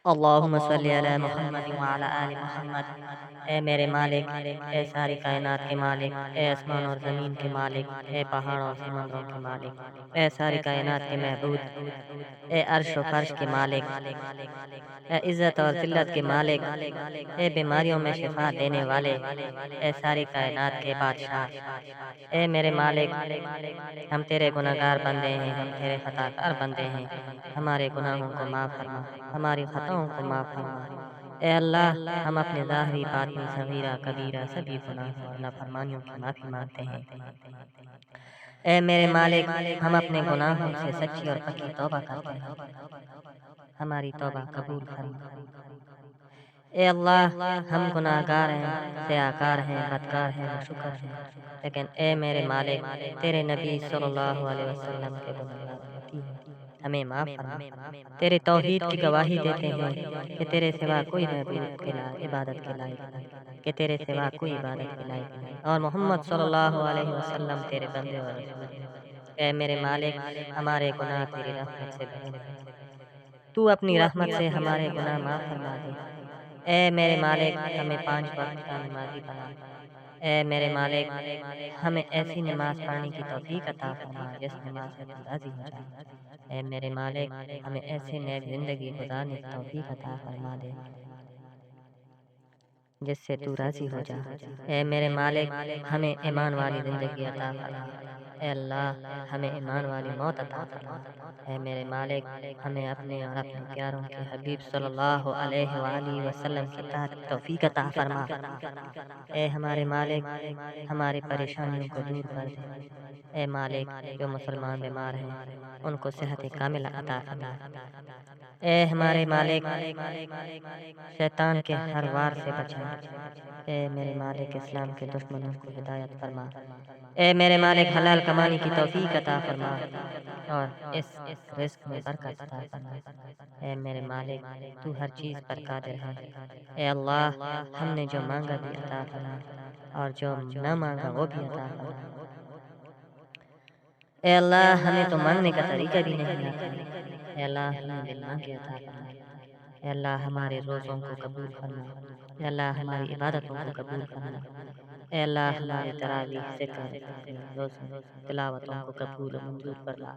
اللہم صلی علی محمد وعلی آل محمد۔ اے میرے مالک، اے ساری کائنات کے مالک، اے آسمان اور زمین کے مالک، اے پہاڑوں اور سمندروں کے مالک، اے ساری کائنات کے معبود، اے عرش و فرش کے مالک، اے عزت اور ذلت کے مالک، اے بیماریوں میں شفا دینے والے، اے ساری کائنات کے بادشاہ، اے میرے مالک، ہم تیرے گناہگار بندے ہیں، ہم تیرے خطا کار بندے ہیں، ہمارے گناہوں کو معاف فرما، ہماری خطاؤں کو معاف فرما۔ اے اللہ، ہم اپنے ظاہری باطنی صغیرہ کبیرہ سبھی گناہوں اور نافرمانیوں کی معافی مانگتے ہیں۔ اے میرے مالک، ہم اپنے گناہوں سے سچی اور پکی توبہ کرتے ہیں، ہماری توبہ قبول فرما۔ اے اللہ، ہم گناہ گار ہیں، سیاکار ہیں، بدکار ہیں، ناشکر ہیں، لیکن اے میرے مالک، تیرے نبی صلی اللہ علیہ وسلم کے گناہگار امتی ہیں، ہمیں معاف فرما۔ تیرے توحید کی گواہی دیتے ہیں کہ تیرے سوا کوئی معبود کے عبادت کے لائق نہیں، کہ تیرے سوا کوئی عبادت کے لائق نہیں، اور محمد صلی اللہ علیہ وسلم تیرے بندے اور رسول ہیں۔ اے میرے مالک، ہمارے گناہ تیری رحمت سے بھرے ہوئے ہیں، تو اپنی رحمت سے ہمارے گناہ معاف فرما دے۔ اے میرے مالک، ہمیں 5 وقت کا نمازی بنا۔ اے میرے مالک، ہمیں ایسی نماز پڑھنے کی توفیق عطا فرما جس نماز سے تو راضی ہو جائے۔ اے میرے مالک، ہمیں ایسے نیک زندگی گزارنے کی توفیق عطا فرما دے جس سے تو راضی ہو جا۔ اے میرے مالک، ہمیں ایمان والی زندگی عطا فرما۔ اے اللہ، ہمیں ایمان والی موت عطا فرما۔ اے میرے مالک، ہمیں اپنے اور اپنے پیاروں کے حبیب صلی اللہ علیہ وآلہ وسلم کی اطاعت کی توفیق عطا فرما۔ اے ہمارے مالک، ہماری پریشانیوں کو دور کر دے۔ اے مالک، جو مسلمان بیمار ہیں ان کو صحت کاملہ عطا فرما۔ اے ہمارے مالک، شیطان کے ہر وار سے بچا۔ اے میرے مالک، اسلام کے دشمنوں کو ہدایت فرما۔ اے میرے مالک، حلال کمانے کی توفیق عطا فرما اور اس رزق میں برکت عطا فرما۔ اے میرے مالک، تو ہر چیز پر قادر ہے۔ اے اللہ، ہم نے جو مانگا بھی عطا فرما اور جو نہ مانگا وہ بھی عطا فرما۔ اے اللہ، ہمیں تو مانگنے کا طریقہ بھی نہیں آتا۔ اے اللہ، ہمیں بن مانگے عطا فرما۔ اے اللہ، ہمارے روزوں کو قبول فرما۔ اے اللہ، ہماری عبادتوں کو قبول فرما۔ اے اللہ، ہماری تراویح، ذکر، تسبیح، روزے، تلاوتوں کو قبول و منظور فرما۔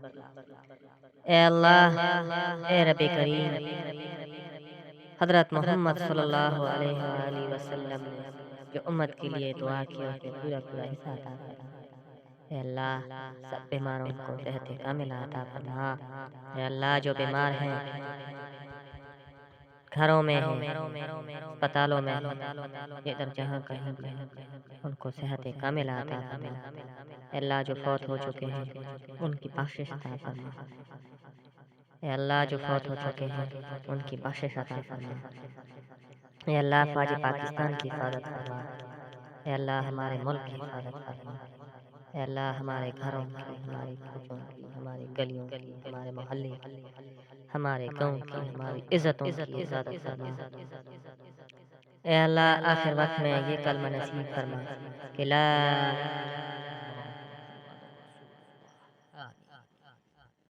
اے اللہ، اے رب کریم، حضرت محمد صلی اللہ علیہ وآلہ وسلم نے جو امت کے لیے دعا کی اس میں پورا پورا حصہ عطا فرما۔ اے اللہ، سب بیماروں کو صحت کاملہ عطا فرما۔ اے اللہ، جو بیمار ہیں، گھروں میں ہیں، اسپتالوں میں ہیں، ادھر جہاں کہیں بھی ہیں، ان کو صحت کاملہ عطا فرما۔ اے اللہ، جو فوت ہو چکے ہیں ان کی بخشش عطا فرما۔ اے اللہ، جو فوت ہو چکے ہیں ان کی بخشش عطا فرما۔ اے اللہ، فوج پاکستان کی حفاظت فرما۔ اے اللہ، ہمارے ملک کی حفاظت فرما۔ اے اللہ، ہمارے گھروں کی، ہماری کوچوں کی، ہماری گلیوں کی، ہمارے محلے کی، ہمارے گاؤں کی، ہماری عزتوں کی حفاظت فرما۔ اے اللہ، آخر وقت میں یہ کلمہ نصیب فرما کہ لا